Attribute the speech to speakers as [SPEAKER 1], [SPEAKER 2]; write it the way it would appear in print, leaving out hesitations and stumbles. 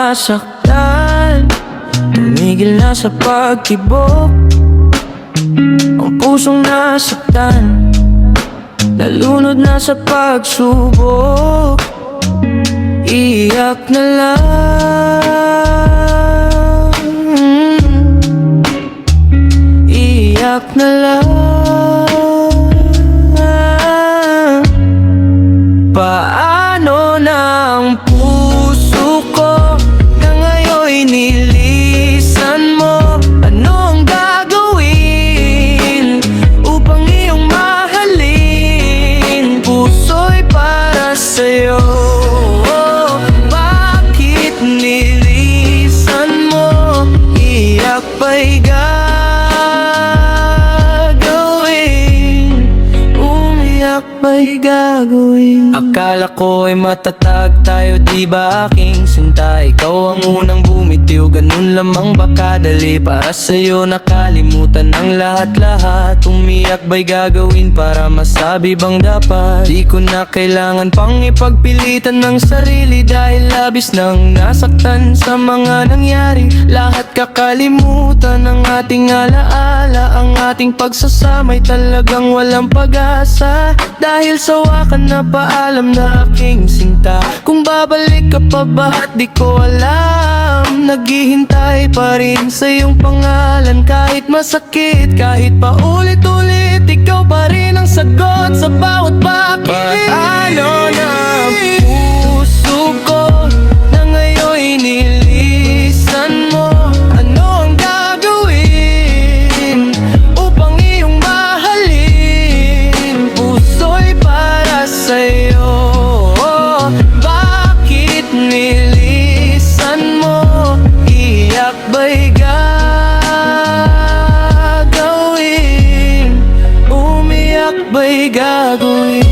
[SPEAKER 1] nasaktan, tumigil na sa pagkibok. Ang pusong nasaktan, nalunod na sa pagsubok. Iyak na lang, iyak na lang. Paano na ang puso ko na ngayon'y nilisan mo? Ano ang gagawin upang iyong mahalin? Puso'y para sa'yo. Bakit nilisan mo? Iyak ba'y gagawin? Umiyak ba'y gagawin? Akala ko ay matatag tayo, di ba aking sinta? Ikaw ang unang bumitiw, ganun lamang ba kadali? Para sa'yo nakalimutan ang lahat-lahat. Umiyak ba'y gagawin para masabi bang dapat? Di ko na kailangan pang ipagpilitan ng sarili, dahil labis nang nasaktan sa mga nangyari. Lahat kakalimutan ang ating alaala, ang ating pagsasama'y talagang walang pag-asa. Dahil sawa ka na, paalam na aking sinta. Kung babalik ka pa ba at di ko alam, naghihintay pa rin sa iyong pangalan. Kahit masakit, kahit paulit-ulit, ikaw pa rin ang sagot sa bawat bakit. Paano na ang puso ko na ngayon'y nilisan mo? Ano ang gagawin upang iyong mahalin? Puso'y para sa'yo. Bakit nilisan mo? Iyak ba'y gagawin? Umiyak ba'y gagawin?